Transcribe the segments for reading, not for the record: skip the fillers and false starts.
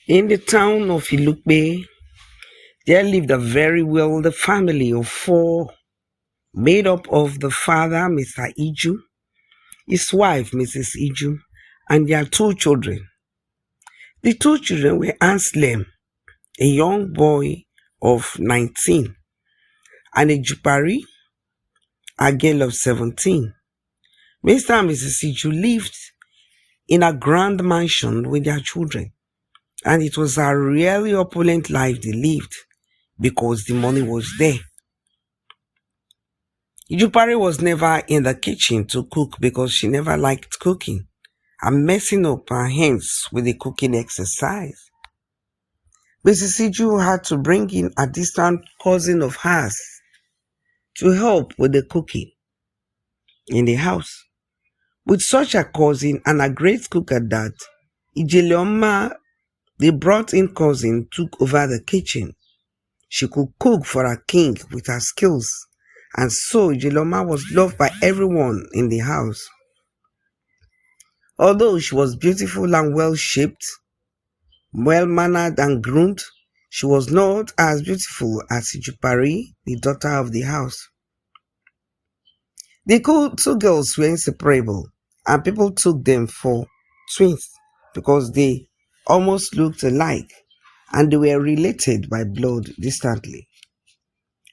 In the town of Ilupe, there lived a very wealthy family of four, made up of the father, Mr. Iju, his wife, Mrs. Iju, and their two children. The two children were Anslem, a young boy of 19, and a Jupari, a girl of 17. Mr. and Mrs. Iju lived in a grand mansion with their children, and it was a really opulent life they lived because the money was there. Jupari was never in the kitchen to cook because she never liked cooking and messing up her hands with the cooking exercise. Mrs. Iju had to bring in a distant cousin of hers to help with the cooking in the house. With such a cousin and a great cook at that, Ijeleoma, the brought in cousin, took over the kitchen. She could cook for a king with her skills, and so Ijeleoma was loved by everyone in the house. Although she was beautiful and well-shaped, well-mannered and groomed, she was not as beautiful as Ijupari, the daughter of the house. The two girls were inseparable, and people took them for twins because they almost looked alike, and they were related by blood distantly.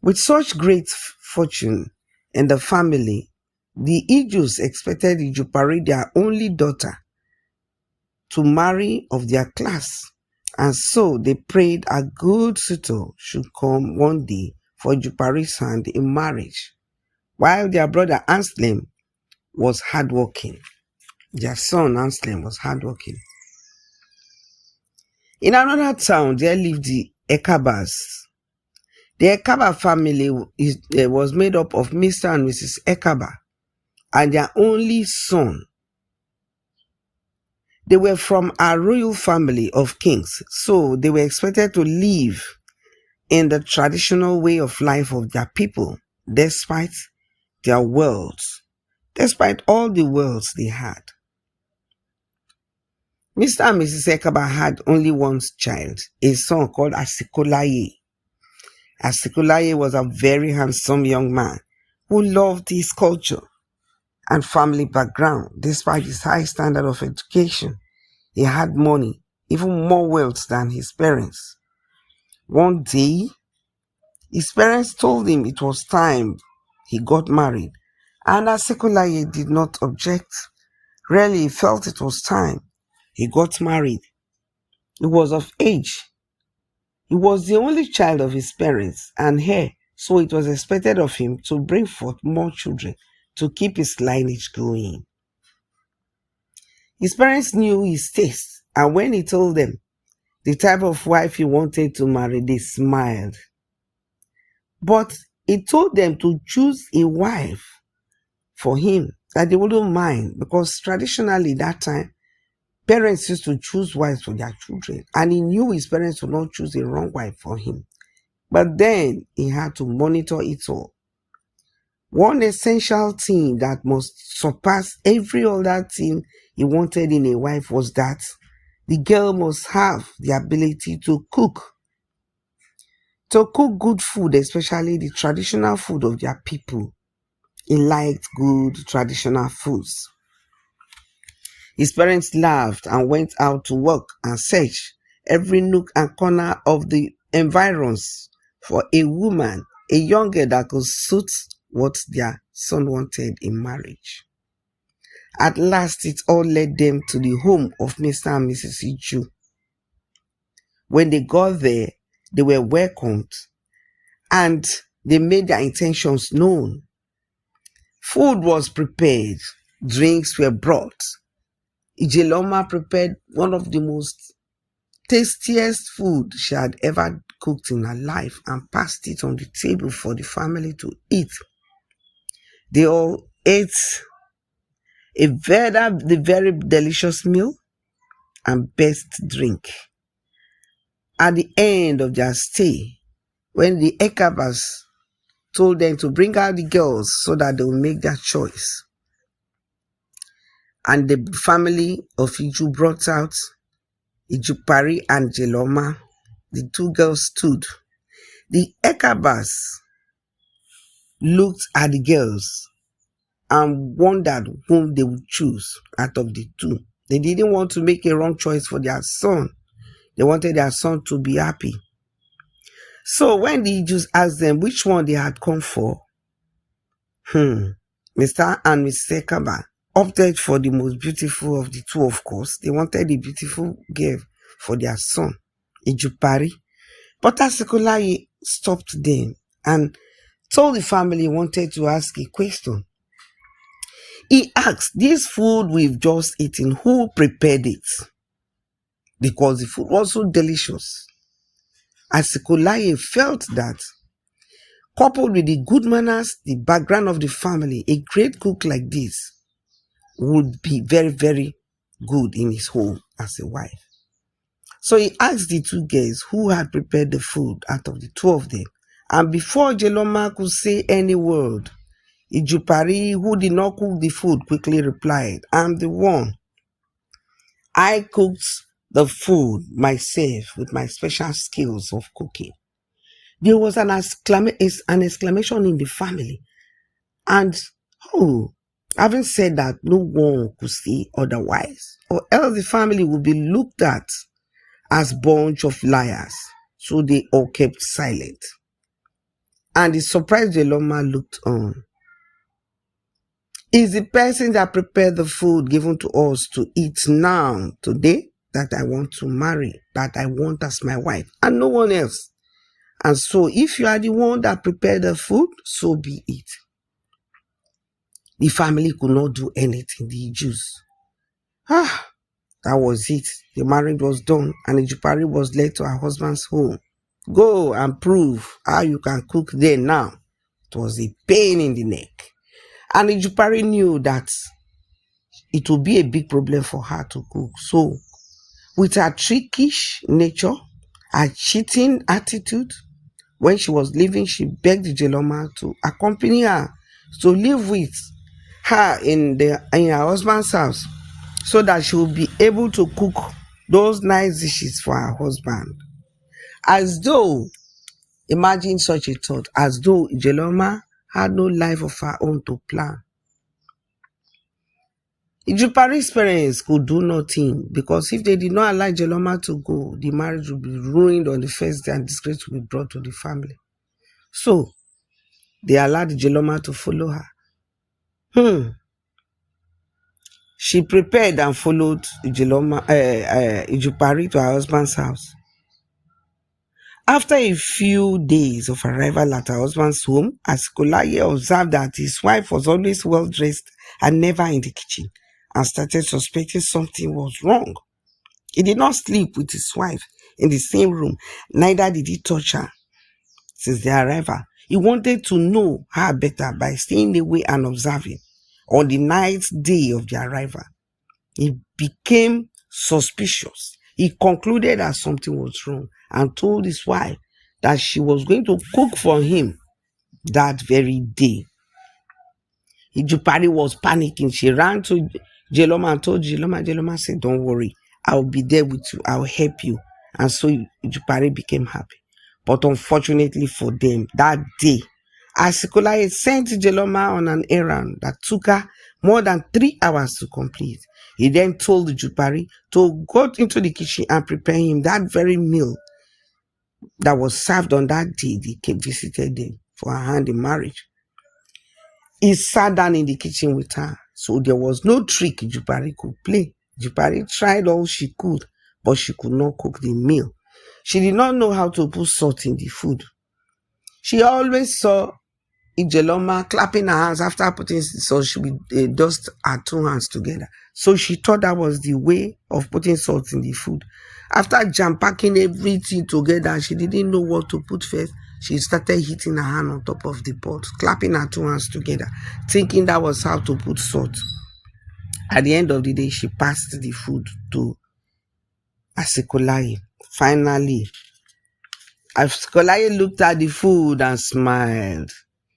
With such great fortune in the family, the Ijus expected Ijupari, their only daughter, to marry of their class, and so they prayed a good suitor should come one day for Ijupari's hand in marriage, while their brother Anslem was hardworking. Their son Anslem was hardworking. In another town, there lived the Ekabas. The Ekaba family was made up of Mr. and Mrs. Ekaba and their only son. They were from a royal family of kings, so they were expected to live in the traditional way of life of their people, despite their wealth, despite all the wealth they had. Mr. and Mrs. Ekaba had only one child, a son called Asikolaye. Asikolaye was a very handsome young man who loved his culture and family background. Despite his high standard of education, he had money, even more wealth than his parents. One day, his parents told him it was time he got married, and Asikolaye did not object. Really, he felt it was time he got married. He was of age. He was the only child of his parents and heir, so it was expected of him to bring forth more children to keep his lineage going. His parents knew his taste, and when he told them the type of wife he wanted to marry, they smiled. But he told them to choose a wife for him that they wouldn't mind, because traditionally that time, parents used to choose wives for their children, and he knew his parents would not choose a wrong wife for him. But then he had to monitor it all. One essential thing that must surpass every other thing he wanted in a wife was that the girl must have the ability to cook. To cook good food, especially the traditional food of their people. He liked good traditional foods. His parents laughed and went out to work and search every nook and corner of the environs for a woman, a young girl that could suit what their son wanted in marriage. At last, it all led them to the home of Mr. and Mrs. Iju. When they got there, they were welcomed and they made their intentions known. Food was prepared, drinks were brought. Ijeleoma prepared one of the most tastiest food she had ever cooked in her life and passed it on the table for the family to eat. They all ate the very delicious meal and best drink. At the end of their stay, when the Ekabas told them to bring out the girls so that they will make their choice, and the family of Iju brought out Ijupari and Jeloma, the two girls stood. The Ekabas looked at the girls and wondered whom they would choose out of the two. They didn't want to make a wrong choice for their son. They wanted their son to be happy. So when the Jews asked them which one they had come for, Mr. and Mrs. Ekaba opted for the most beautiful of the two, of course. They wanted the beautiful girl for their son, Ijupari. But Asekulayi stopped them and told the family he wanted to ask a question. He asked, this food we've just eaten, who prepared it? Because the food was so delicious. Asekulayi felt that, coupled with the good manners, the background of the family, a great cook like this would be very, very good in his home as a wife. So he asked the two girls who had prepared the food out of the two of them. And before Jeloma could say any word, Ijupari, who did not cook the food, quickly replied, I'm the one. I cooked the food myself with my special skills of cooking. There was an exclamation in the family. And, having said that, no one could say otherwise, or else the family would be looked at as bunch of liars. So they all kept silent. And the surprised Jeloma looked on. Is the person that prepared the food given to us to eat now, today, that I want to marry, that I want as my wife, and no one else. And so if you are the one that prepared the food, so be it. The family could not do anything, the Jews. That was it. The marriage was done and Ijupari was led to her husband's home. Go and prove how you can cook there now. It was a pain in the neck. And Ijupari knew that it would be a big problem for her to cook. So, with her trickish nature, her cheating attitude, when she was leaving, she begged Jeloma to accompany her to live with her in her husband's house so that she would be able to cook those nice dishes for her husband. As though, imagine such a thought, as though Jeloma had no life of her own to plan. Ijupari's parents could do nothing because if they did not allow Jeloma to go, the marriage would be ruined on the first day and disgrace would be brought to the family. So, they allowed Jeloma to follow her. She prepared and followed Ijupari to her husband's house. After a few days of arrival at her husband's home, Asekulayi observed that his wife was always well dressed and never in the kitchen, and started suspecting something was wrong. He did not sleep with his wife in the same room, neither did he touch her since their arrival. He wanted to know her better by staying away and observing. On the ninth day of their arrival, he became suspicious. He concluded that something was wrong and told his wife that she was going to cook for him that very day. Ijupari was panicking. She ran to Jeloma and told Jeloma. Jeloma said, don't worry, I'll be there with you. I'll help you. And so Ijupari became happy. But unfortunately for them, that day, Asekulayi sent Jeloma on an errand that took her more than 3 hours to complete. He then told Ijupari to go into the kitchen and prepare him that very meal that was served on that day they visited them for her hand in marriage. He sat down in the kitchen with her, so there was no trick Ijupari could play. Ijupari tried all she could, but she could not cook the meal. She did not know how to put salt in the food. She always saw Ijeloma clapping her hands after putting salt. She would dust her two hands together. So she thought that was the way of putting salt in the food. After jam-packing everything together, she didn't know what to put first. She started hitting her hand on top of the pot, clapping her two hands together, thinking that was how to put salt. At the end of the day, she passed the food to Asekulayi. Finally, Asekulayi looked at the food and smiled.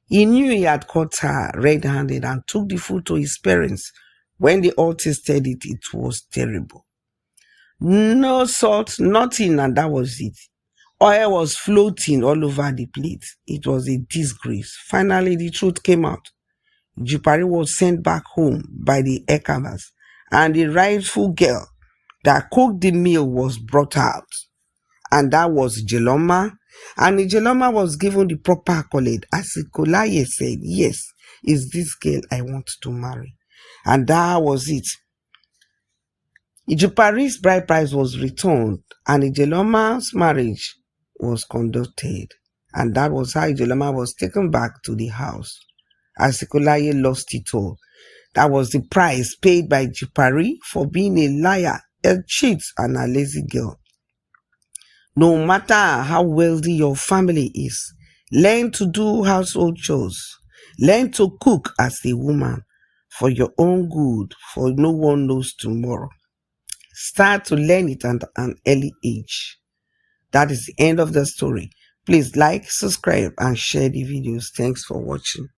He knew he had caught her red-handed and took the food to his parents. When they all tasted it, it was terrible. No salt, nothing, and that was it. Oil was floating all over the plate. It was a disgrace. Finally, the truth came out. Jupari was sent back home by the Ekavas, and the rightful girl that cooked the meal was brought out, and that was Jeloma. And Jeloma was given the proper accolade. As Kolaye said, yes, is this girl I want to marry. And that was it. Ijupari's bride price was returned, and Ijeloma's marriage was conducted. And that was how Ijeloma was taken back to the house. As Kolaye lost it all. That was the price paid by Jupari for being a liar, a cheat, and a lazy girl. No matter how wealthy your family is, learn to do household chores. Learn to cook as a woman for your own good, for no one knows tomorrow. Start to learn it at an early age. That is the end of the story. Please like, subscribe, and share the videos. Thanks for watching.